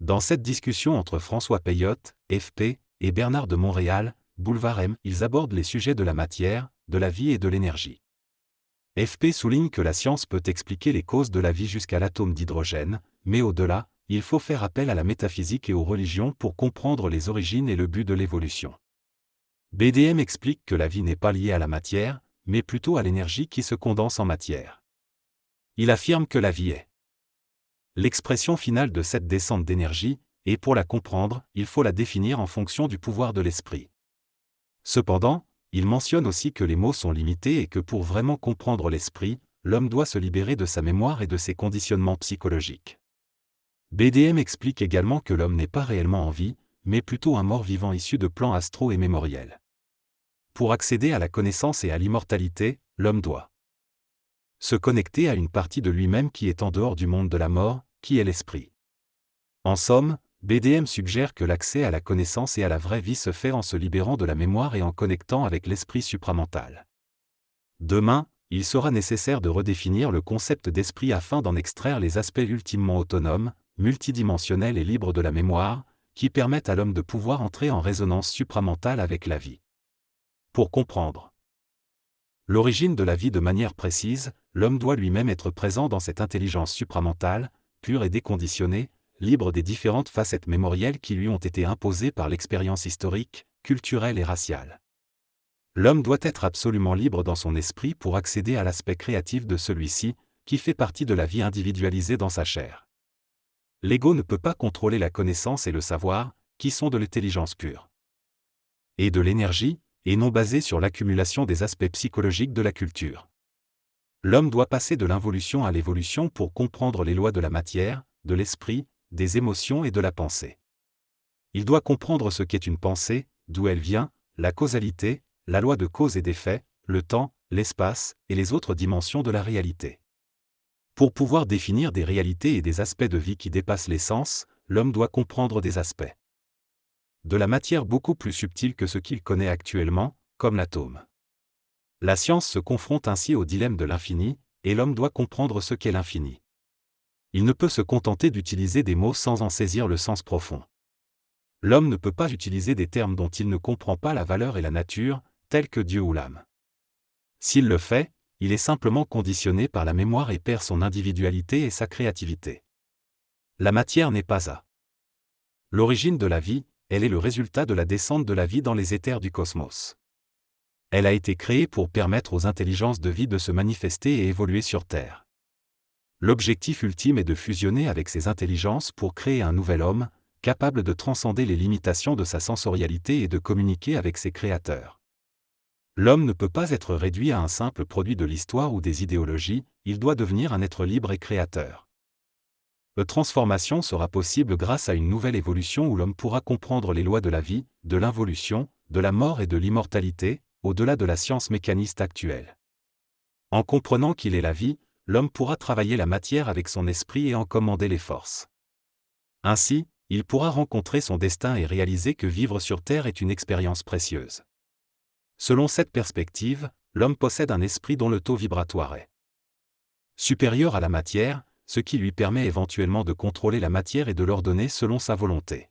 Dans cette discussion entre François Peyotte, FP, et Bernard de Montréal, Boulevard M, ils abordent les sujets de la matière, de la vie et de l'énergie. FP souligne que la science peut expliquer les causes de la vie jusqu'à l'atome d'hydrogène, mais au-delà, il faut faire appel à la métaphysique et aux religions pour comprendre les origines et le but de l'évolution. BDM explique que la vie n'est pas liée à la matière, mais plutôt à l'énergie qui se condense en matière. Il affirme que la vie est l'expression finale de cette descente d'énergie, et pour la comprendre, il faut la définir en fonction du pouvoir de l'esprit. Cependant, il mentionne aussi que les mots sont limités et que pour vraiment comprendre l'esprit, l'homme doit se libérer de sa mémoire et de ses conditionnements psychologiques. BDM explique également que l'homme n'est pas réellement en vie, mais plutôt un mort-vivant issu de plans astraux et mémoriels. Pour accéder à la connaissance et à l'immortalité, l'homme doit se connecter à une partie de lui-même qui est en dehors du monde de la mort, qui est l'esprit. En somme, BDM suggère que l'accès à la connaissance et à la vraie vie se fait en se libérant de la mémoire et en connectant avec l'esprit supramental. Demain, il sera nécessaire de redéfinir le concept d'esprit afin d'en extraire les aspects ultimement autonomes, multidimensionnels et libres de la mémoire, qui permettent à l'homme de pouvoir entrer en résonance supramentale avec la vie. Pour comprendre l'origine de la vie de manière précise, l'homme doit lui-même être présent dans cette intelligence supramentale, pure et déconditionnée, libre des différentes facettes mémorielles qui lui ont été imposées par l'expérience historique, culturelle et raciale. L'homme doit être absolument libre dans son esprit pour accéder à l'aspect créatif de celui-ci, qui fait partie de la vie individualisée dans sa chair. L'ego ne peut pas contrôler la connaissance et le savoir, qui sont de l'intelligence pure et de l'énergie, et non basés sur l'accumulation des aspects psychologiques de la culture. L'homme doit passer de l'involution à l'évolution pour comprendre les lois de la matière, de l'esprit, des émotions et de la pensée. Il doit comprendre ce qu'est une pensée, d'où elle vient, la causalité, la loi de cause et d'effet, le temps, l'espace et les autres dimensions de la réalité. Pour pouvoir définir des réalités et des aspects de vie qui dépassent les sens, l'homme doit comprendre des aspects de la matière beaucoup plus subtils que ce qu'il connaît actuellement, comme l'atome. La science se confronte ainsi au dilemme de l'infini, et l'homme doit comprendre ce qu'est l'infini. Il ne peut se contenter d'utiliser des mots sans en saisir le sens profond. L'homme ne peut pas utiliser des termes dont il ne comprend pas la valeur et la nature, tels que Dieu ou l'âme. S'il le fait, il est simplement conditionné par la mémoire et perd son individualité et sa créativité. La matière n'est pas à l'origine de la vie, elle est le résultat de la descente de la vie dans les éthers du cosmos. Elle a été créée pour permettre aux intelligences de vie de se manifester et évoluer sur Terre. L'objectif ultime est de fusionner avec ces intelligences pour créer un nouvel homme, capable de transcender les limitations de sa sensorialité et de communiquer avec ses créateurs. L'homme ne peut pas être réduit à un simple produit de l'histoire ou des idéologies, il doit devenir un être libre et créateur. La transformation sera possible grâce à une nouvelle évolution où l'homme pourra comprendre les lois de la vie, de l'involution, de la mort et de l'immortalité, au-delà de la science mécaniste actuelle. En comprenant qu'il est la vie, l'homme pourra travailler la matière avec son esprit et en commander les forces. Ainsi, il pourra rencontrer son destin et réaliser que vivre sur Terre est une expérience précieuse. Selon cette perspective, l'homme possède un esprit dont le taux vibratoire est supérieur à la matière, ce qui lui permet éventuellement de contrôler la matière et de l'ordonner selon sa volonté.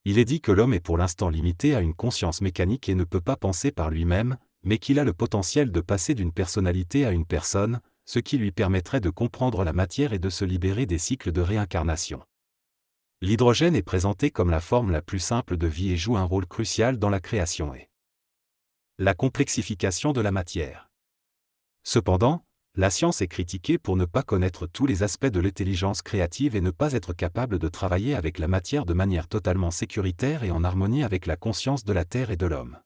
Il est dit que l'homme est pour l'instant limité à une conscience mécanique et ne peut pas penser par lui-même, mais qu'il a le potentiel de passer d'une personnalité à une personne, ce qui lui permettrait de comprendre la matière et de se libérer des cycles de réincarnation. L'hydrogène est présenté comme la forme la plus simple de vie et joue un rôle crucial dans la création et la complexification de la matière. Cependant, la science est critiquée pour ne pas connaître tous les aspects de l'intelligence créative et ne pas être capable de travailler avec la matière de manière totalement sécuritaire et en harmonie avec la conscience de la Terre et de l'homme.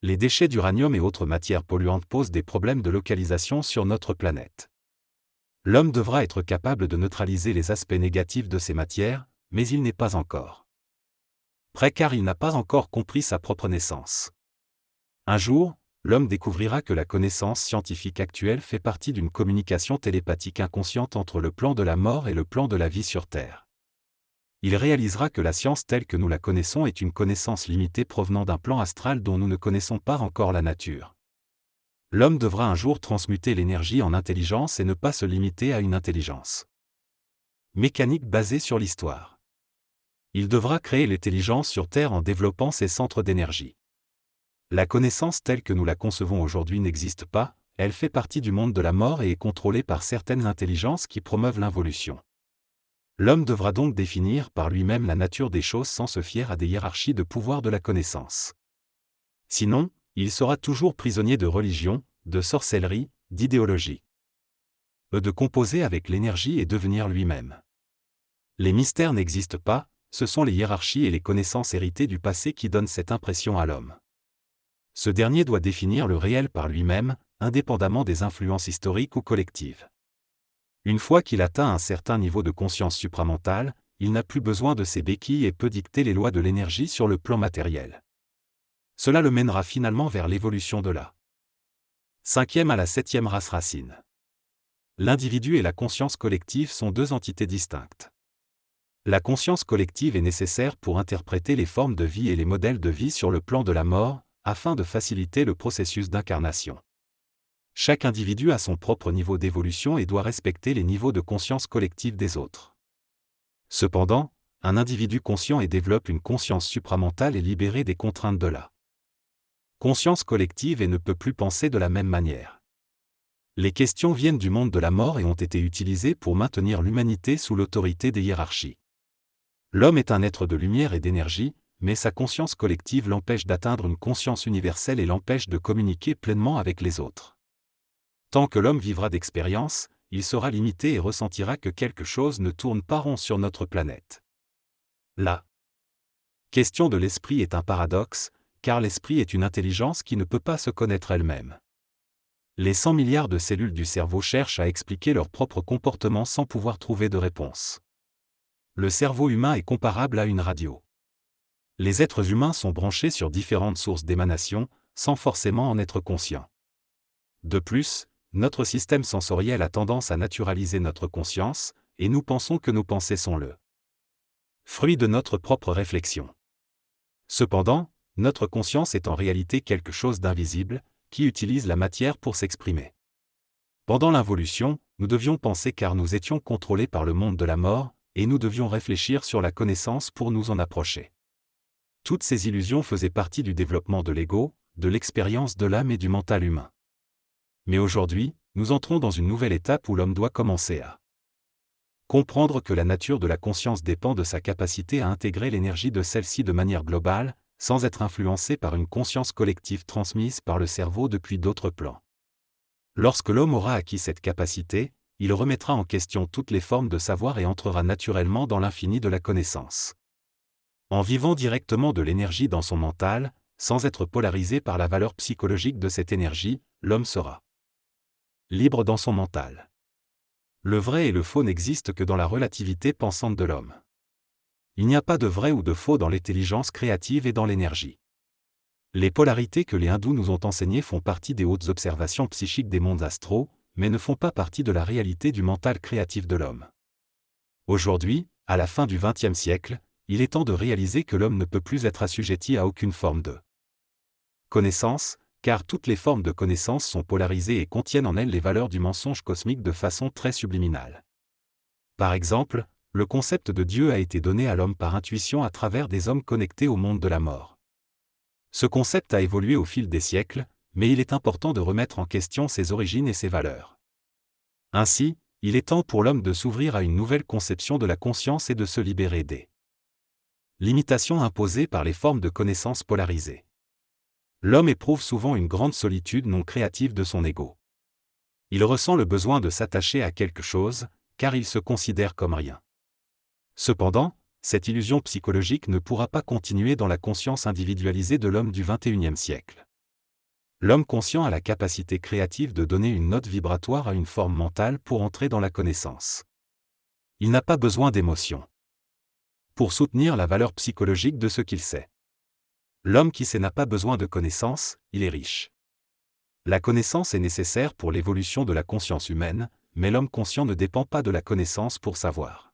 Les déchets d'uranium et autres matières polluantes posent des problèmes de localisation sur notre planète. L'homme devra être capable de neutraliser les aspects négatifs de ces matières, mais il n'est pas encore prêt car il n'a pas encore compris sa propre naissance. Un jour, l'homme découvrira que la connaissance scientifique actuelle fait partie d'une communication télépathique inconsciente entre le plan de la mort et le plan de la vie sur Terre. Il réalisera que la science telle que nous la connaissons est une connaissance limitée provenant d'un plan astral dont nous ne connaissons pas encore la nature. L'homme devra un jour transmuter l'énergie en intelligence et ne pas se limiter à une intelligence mécanique basée sur l'histoire. Il devra créer l'intelligence sur Terre en développant ses centres d'énergie. La connaissance telle que nous la concevons aujourd'hui n'existe pas, elle fait partie du monde de la mort et est contrôlée par certaines intelligences qui promeuvent l'involution. L'homme devra donc définir par lui-même la nature des choses sans se fier à des hiérarchies de pouvoir de la connaissance. Sinon, il sera toujours prisonnier de religion, de sorcellerie, d'idéologie. De composer avec l'énergie et devenir lui-même. Les mystères n'existent pas, ce sont les hiérarchies et les connaissances héritées du passé qui donnent cette impression à l'homme. Ce dernier doit définir le réel par lui-même, indépendamment des influences historiques ou collectives. Une fois qu'il atteint un certain niveau de conscience supramentale, il n'a plus besoin de ses béquilles et peut dicter les lois de l'énergie sur le plan matériel. Cela le mènera finalement vers l'évolution de la 5e à la 7e race racine. L'individu et la conscience collective sont deux entités distinctes. La conscience collective est nécessaire pour interpréter les formes de vie et les modèles de vie sur le plan de la mort, afin de faciliter le processus d'incarnation. Chaque individu a son propre niveau d'évolution et doit respecter les niveaux de conscience collective des autres. Cependant, un individu conscient et développe une conscience supramentale est libéré des contraintes de la conscience collective et ne peut plus penser de la même manière. Les questions viennent du monde de la mort et ont été utilisées pour maintenir l'humanité sous l'autorité des hiérarchies. L'homme est un être de lumière et d'énergie, mais sa conscience collective l'empêche d'atteindre une conscience universelle et l'empêche de communiquer pleinement avec les autres. Tant que l'homme vivra d'expérience, il sera limité et ressentira que quelque chose ne tourne pas rond sur notre planète. La question de l'esprit est un paradoxe, car l'esprit est une intelligence qui ne peut pas se connaître elle-même. Les 100 milliards de cellules du cerveau cherchent à expliquer leur propre comportement sans pouvoir trouver de réponse. Le cerveau humain est comparable à une radio. Les êtres humains sont branchés sur différentes sources d'émanation, sans forcément en être conscients. De plus, notre système sensoriel a tendance à naturaliser notre conscience, et nous pensons que nos pensées sont le fruit de notre propre réflexion. Cependant, notre conscience est en réalité quelque chose d'invisible, qui utilise la matière pour s'exprimer. Pendant l'involution, nous devions penser car nous étions contrôlés par le monde de la mort, et nous devions réfléchir sur la connaissance pour nous en approcher. Toutes ces illusions faisaient partie du développement de l'ego, de l'expérience de l'âme et du mental humain. Mais aujourd'hui, nous entrons dans une nouvelle étape où l'homme doit commencer à comprendre que la nature de la conscience dépend de sa capacité à intégrer l'énergie de celle-ci de manière globale, sans être influencé par une conscience collective transmise par le cerveau depuis d'autres plans. Lorsque l'homme aura acquis cette capacité, il remettra en question toutes les formes de savoir et entrera naturellement dans l'infini de la connaissance. En vivant directement de l'énergie dans son mental, sans être polarisé par la valeur psychologique de cette énergie, l'homme sera libre dans son mental. Le vrai et le faux n'existent que dans la relativité pensante de l'homme. Il n'y a pas de vrai ou de faux dans l'intelligence créative et dans l'énergie. Les polarités que les hindous nous ont enseignées font partie des hautes observations psychiques des mondes astraux, mais ne font pas partie de la réalité du mental créatif de l'homme. Aujourd'hui, à la fin du XXe siècle, il est temps de réaliser que l'homme ne peut plus être assujetti à aucune forme de connaissance, car toutes les formes de connaissance sont polarisées et contiennent en elles les valeurs du mensonge cosmique de façon très subliminale. Par exemple, le concept de Dieu a été donné à l'homme par intuition à travers des hommes connectés au monde de la mort. Ce concept a évolué au fil des siècles, mais il est important de remettre en question ses origines et ses valeurs. Ainsi, il est temps pour l'homme de s'ouvrir à une nouvelle conception de la conscience et de se libérer des limitations imposées par les formes de connaissance polarisées. L'homme éprouve souvent une grande solitude non créative de son ego. Il ressent le besoin de s'attacher à quelque chose, car il se considère comme rien. Cependant, cette illusion psychologique ne pourra pas continuer dans la conscience individualisée de l'homme du XXIe siècle. L'homme conscient a la capacité créative de donner une note vibratoire à une forme mentale pour entrer dans la connaissance. Il n'a pas besoin d'émotion pour soutenir la valeur psychologique de ce qu'il sait. L'homme qui sait n'a pas besoin de connaissance, il est riche. La connaissance est nécessaire pour l'évolution de la conscience humaine, mais l'homme conscient ne dépend pas de la connaissance pour savoir.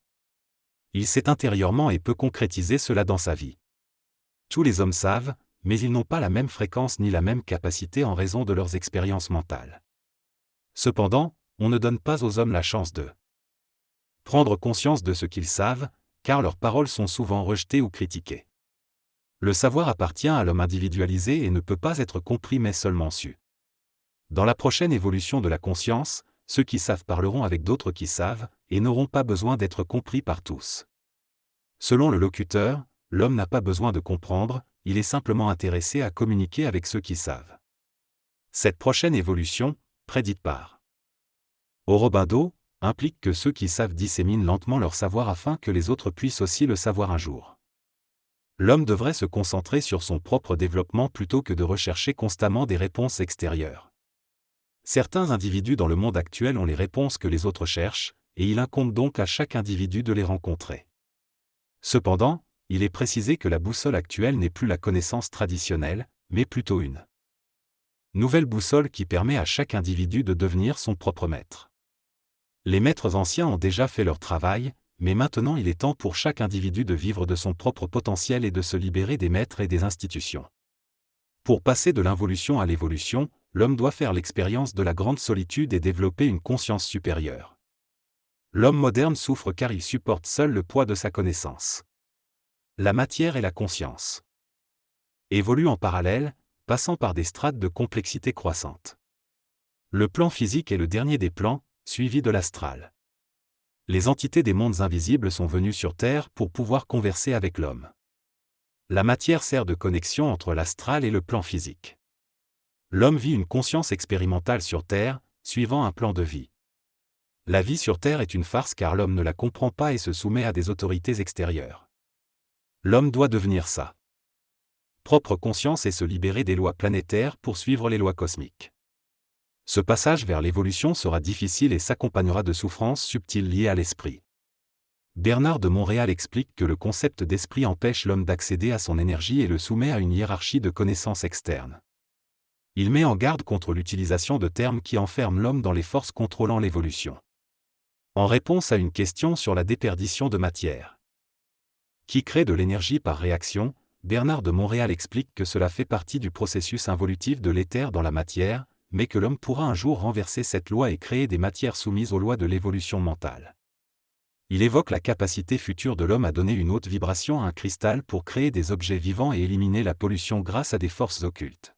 Il sait intérieurement et peut concrétiser cela dans sa vie. Tous les hommes savent, mais ils n'ont pas la même fréquence ni la même capacité en raison de leurs expériences mentales. Cependant, on ne donne pas aux hommes la chance de prendre conscience de ce qu'ils savent, car leurs paroles sont souvent rejetées ou critiquées. Le savoir appartient à l'homme individualisé et ne peut pas être compris mais seulement su. Dans la prochaine évolution de la conscience, ceux qui savent parleront avec d'autres qui savent, et n'auront pas besoin d'être compris par tous. Selon le locuteur, l'homme n'a pas besoin de comprendre, il est simplement intéressé à communiquer avec ceux qui savent. Cette prochaine évolution, prédite par Aurobindo, implique que ceux qui savent disséminent lentement leur savoir afin que les autres puissent aussi le savoir un jour. L'homme devrait se concentrer sur son propre développement plutôt que de rechercher constamment des réponses extérieures. Certains individus dans le monde actuel ont les réponses que les autres cherchent, et il incombe donc à chaque individu de les rencontrer. Cependant, il est précisé que la boussole actuelle n'est plus la connaissance traditionnelle, mais plutôt une nouvelle boussole qui permet à chaque individu de devenir son propre maître. Les maîtres anciens ont déjà fait leur travail, mais maintenant il est temps pour chaque individu de vivre de son propre potentiel et de se libérer des maîtres et des institutions. Pour passer de l'involution à l'évolution, l'homme doit faire l'expérience de la grande solitude et développer une conscience supérieure. L'homme moderne souffre car il supporte seul le poids de sa connaissance. La matière et la conscience évoluent en parallèle, passant par des strates de complexité croissante. Le plan physique est le dernier des plans, suivi de l'astral. Les entités des mondes invisibles sont venues sur Terre pour pouvoir converser avec l'homme. La matière sert de connexion entre l'astral et le plan physique. L'homme vit une conscience expérimentale sur Terre, suivant un plan de vie. La vie sur Terre est une farce car l'homme ne la comprend pas et se soumet à des autorités extérieures. L'homme doit devenir sa propre conscience et se libérer des lois planétaires pour suivre les lois cosmiques. Ce passage vers l'évolution sera difficile et s'accompagnera de souffrances subtiles liées à l'esprit. Bernard de Montréal explique que le concept d'esprit empêche l'homme d'accéder à son énergie et le soumet à une hiérarchie de connaissances externes. Il met en garde contre l'utilisation de termes qui enferment l'homme dans les forces contrôlant l'évolution. En réponse à une question sur la déperdition de matière qui crée de l'énergie par réaction, Bernard de Montréal explique que cela fait partie du processus involutif de l'éther dans la matière, mais que l'homme pourra un jour renverser cette loi et créer des matières soumises aux lois de l'évolution mentale. Il évoque la capacité future de l'homme à donner une haute vibration à un cristal pour créer des objets vivants et éliminer la pollution grâce à des forces occultes.